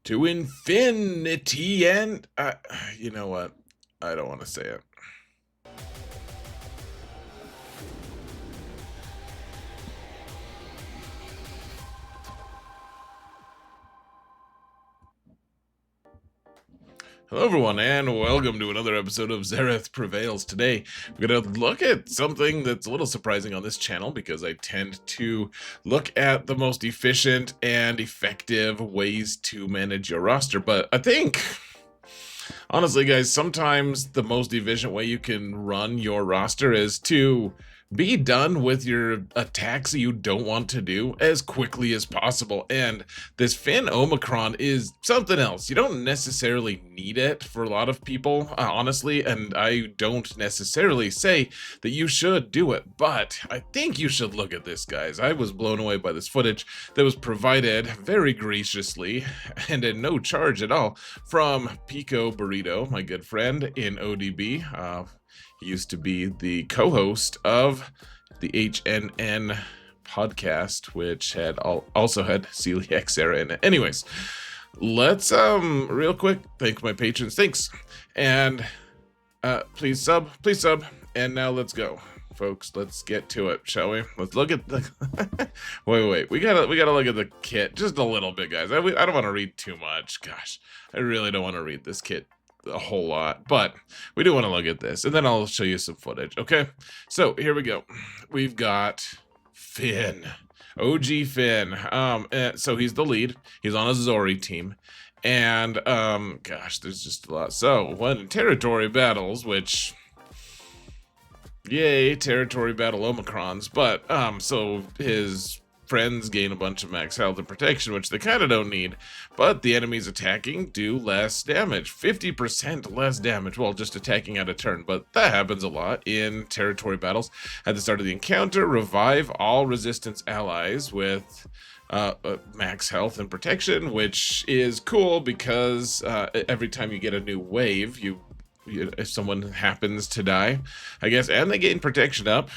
To infinity and you know what? I don't want to say it. Hello everyone and welcome to another episode of Zareth Prevails. Today we're going to look at something that's a little surprising on this channel because I tend to look at the most efficient and effective ways to manage your roster, but I think honestly, guys, sometimes the most efficient way you can run your roster is to be done with your attacks you don't want to do as quickly as possible. And this Finn Omicron is something else. You don't necessarily need it for a lot of people, honestly, and I don't necessarily say that you should do it, but I think you should look at this, guys. I was blown away by this footage that was provided very graciously and at no charge at all from Pico Burrito, my good friend in ODB. He used to be the co-host of the HNN podcast, which had also had Celiac Sarah in it. Anyways, let's real quick thank my patrons. Thanks. And please sub, and now let's go. Folks, let's get to it, shall we? Let's look at the wait. We gotta look at the kit just a little bit, guys. I don't want to read too much. Gosh, I really don't want to read this kit a whole lot, but we do want to look at this, and then I'll show you some footage. Okay, so here we go. We've got Finn, OG Finn. So he's the lead. He's on a Zori team, and gosh, there's just a lot. So when in territory battles, which yay, territory battle Omicrons, but so his friends gain a bunch of max health and protection, which they kind of don't need, but the enemies attacking do less damage, 50% less damage while just attacking at a turn, but that happens a lot in territory battles. At the start of the encounter, revive all resistance allies with max health and protection, which is cool because every time you get a new wave, if someone happens to die, I guess, and they gain protection up,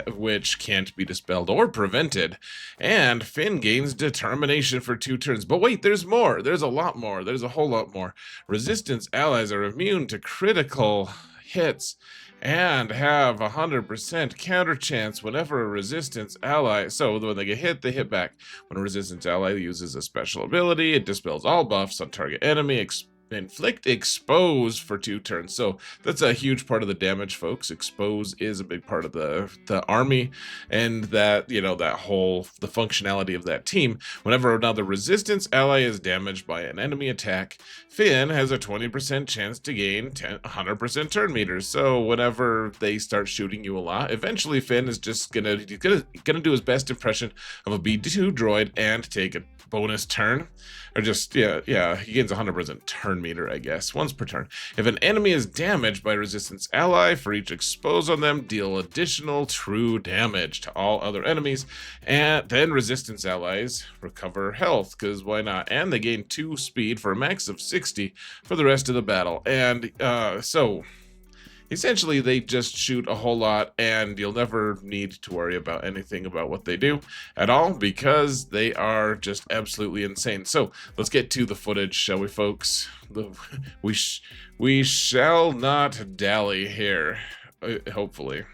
which can't be dispelled or prevented, and Finn gains determination for 2 turns. But wait, there's more. There's a lot more. There's a whole lot more. Resistance allies are immune to critical hits and have 100% counter chance whenever a resistance ally, so when they get hit, they hit back. When a resistance ally uses a special ability, it dispels all buffs on target enemy, inflict expose for 2 turns. So that's a huge part of the damage, folks. Expose is a big part of the army, and that, you know, that whole the functionality of that team. Whenever another resistance ally is damaged by an enemy attack, Finn has a 20% chance to gain 100% turn meters. So whenever they start shooting you a lot, eventually Finn is just gonna do his best impression of a B2 droid and take a bonus turn, or just he gains 100% turn meter, I guess, once per turn. If an enemy is damaged by a resistance ally, for each expose on them, deal additional true damage to all other enemies, and then resistance allies recover health, because why not? And they gain 2 speed for a max of 60 for the rest of the battle. And so essentially, they just shoot a whole lot, and you'll never need to worry about anything about what they do at all, because they are just absolutely insane. So let's get to the footage, shall we, folks? We shall not dally here, hopefully.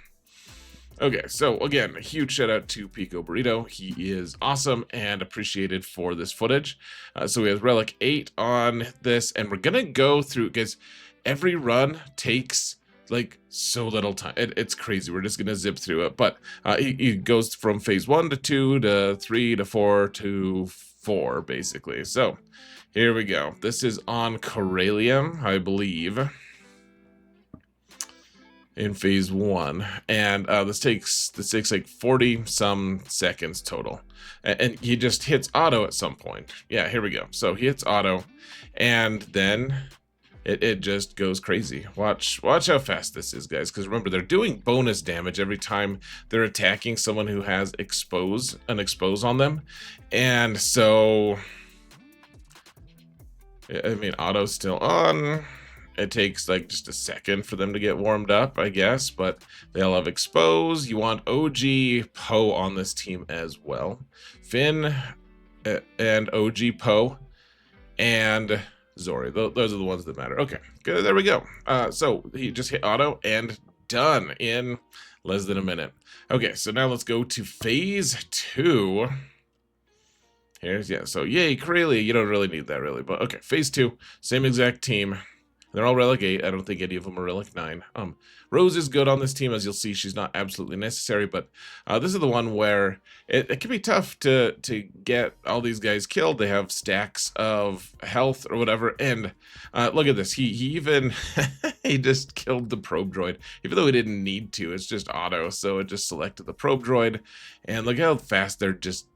Okay, so again, a huge shout out to Pico Burrito. He is awesome and appreciated for this footage. So we have Relic 8 on this, and we're gonna go through, guys. Every run takes like so little time. It's crazy. We're just gonna zip through it, but he goes from phase 1 to 2 to 3 to 4 to 4, basically. So here we go. This is on Corellium, I believe, in phase 1, and this takes like 40 some seconds total, and he just hits auto at some point. Yeah, here we go. So he hits auto, and then it just goes crazy. Watch how fast this is, guys, because remember, they're doing bonus damage every time they're attacking someone who has an expose on them. And so, I mean, auto's still on. It takes like just a second for them to get warmed up, I guess, but they all have expose. You want OG Poe on this team as well. Finn and OG Poe and Zori. Those are the ones that matter. Okay, good. There we go. So he just hit auto and done in less than a minute. Okay, so now let's go to phase 2. Here's, yeah, so yay, Krayley. You don't really need that, really. But okay, phase 2, same exact team. They're all Relic 8. I don't think any of them are Relic 9. Rose is good on this team. As you'll see, she's not absolutely necessary, but this is the one where it can be tough to get all these guys killed. They have stacks of health or whatever, and look at this. He even he just killed the probe droid, even though he didn't need to. It's just auto, so it just selected the probe droid, and look how fast they're just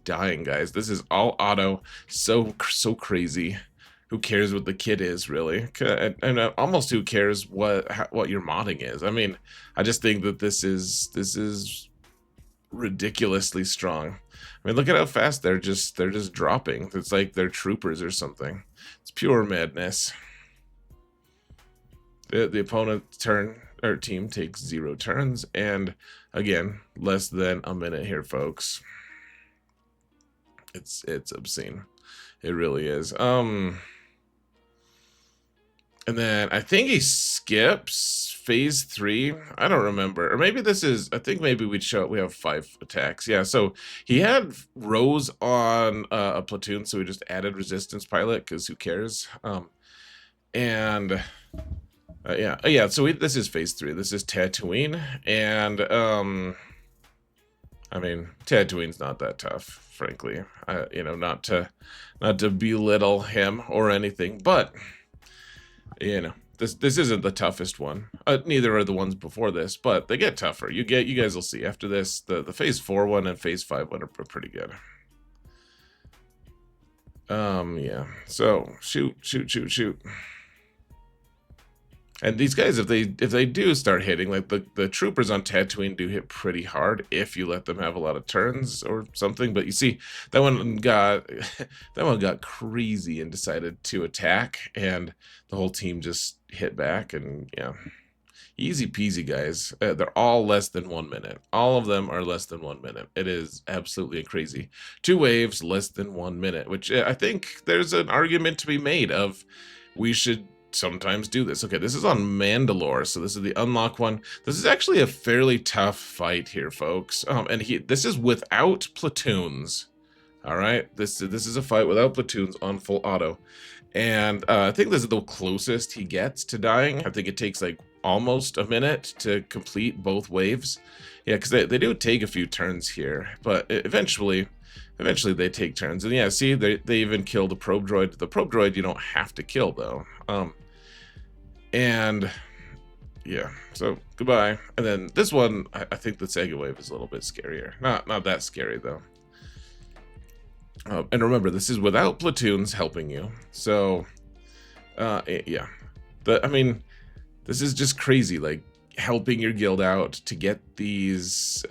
dying, guys. This is all auto. So crazy. Who cares what the kit is, really? And almost who cares what your modding is? I mean, I just think that this is ridiculously strong. I mean, look at how fast they're just dropping. It's like they're troopers or something. It's pure madness. The opponent's turn or team takes 0 turns, and again, less than a minute here, folks. It's obscene. It really is. And then I think he skips phase 3. I don't remember. Or maybe this is, I think maybe we have 5 attacks. Yeah, so he had Rose on a platoon, so we just added resistance pilot, because who cares? Yeah, so this is phase 3. This is Tatooine, and I mean, Tatooine's not that tough, frankly. You know, not to belittle him or anything, but you know, this isn't the toughest one. Neither are the ones before this, but they get tougher. You guys will see after this. The phase 4 one and phase 5 one are pretty good. Yeah. So shoot. And these guys, if they do start hitting, like the troopers on Tatooine do hit pretty hard if you let them have a lot of turns or something. But you see, that one got crazy and decided to attack, and the whole team just hit back, and yeah, easy peasy, guys. They're all less than 1 minute. All of them are less than 1 minute. It is absolutely crazy. 2 waves, less than 1 minute, which I think there's an argument to be made of we should sometimes do this. Okay, this is on Mandalore, so this is the unlock one. This is actually a fairly tough fight here, folks. And this is without platoons. All right, this is a fight without platoons on full auto, and I think this is the closest he gets to dying. I think it takes like almost a minute to complete both waves. Yeah, because they do take a few turns here, but eventually they take turns. And yeah, see, they even kill the probe droid. The probe droid you don't have to kill, though. And yeah, so goodbye. And then this one, I think the Sega wave is a little bit scarier. Not that scary, though. And remember, this is without platoons helping you. So, yeah. I mean, this is just crazy, like, helping your guild out to get these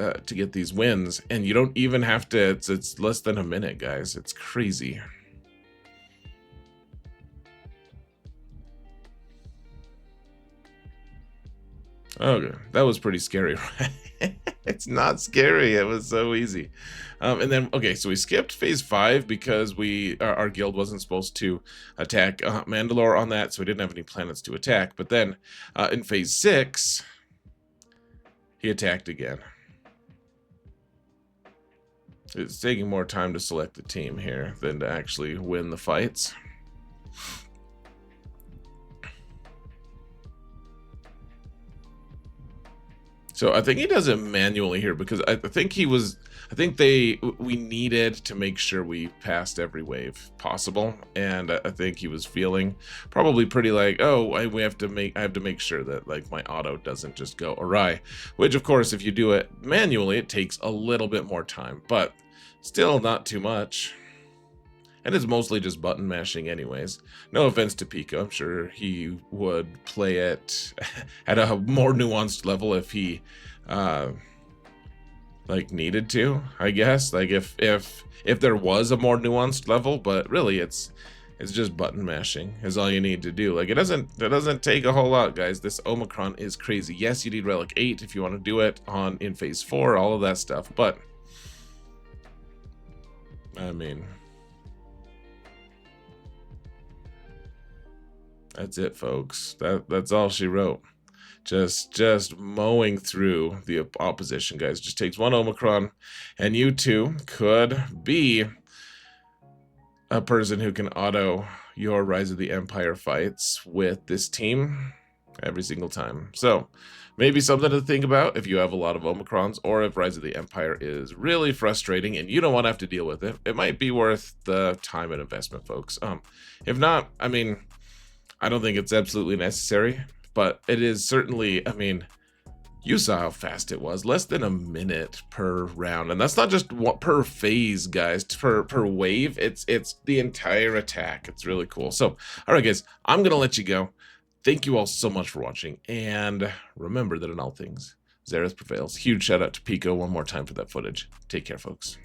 wins, and you don't even have to. It's less than a minute, guys. It's crazy. Okay, that was pretty scary, right? It's not scary. It was so easy. And then, okay, so we skipped phase 5 because our guild wasn't supposed to attack Mandalore on that, so we didn't have any planets to attack. But then in phase 6, he attacked again. It's taking more time to select the team here than to actually win the fights. So I think he does it manually here because I think we needed to make sure we passed every wave possible, and I think he was feeling probably pretty like, oh, I have to make sure that like my auto doesn't just go awry, which of course if you do it manually it takes a little bit more time, but still not too much. And it's mostly just button mashing anyways. No offense to Pico, I'm sure he would play it at a more nuanced level if he like needed to, I guess. Like if there was a more nuanced level, but really it's just button mashing is all you need to do. Like it doesn't take a whole lot, guys. This Omicron is crazy. Yes, you need Relic 8 if you want to do it in phase 4, all of that stuff, but I mean, That's it, folks. That's all she wrote. Just mowing through the opposition, guys. Just takes one Omicron, and you two could be a person who can auto your Rise of the Empire fights with this team every single time. So maybe something to think about if you have a lot of Omicrons, or if Rise of the Empire is really frustrating and you don't want to have to deal with it. It might be worth the time and investment, folks. If not, I mean, I don't think it's absolutely necessary, but it is certainly, I mean, you saw how fast it was, less than a minute per round. And that's not just what per phase, guys, per wave. It's the entire attack. It's really cool. So, all right, guys, I'm going to let you go. Thank you all so much for watching. And remember that in all things, Xerath prevails. Huge shout out to Pico one more time for that footage. Take care, folks.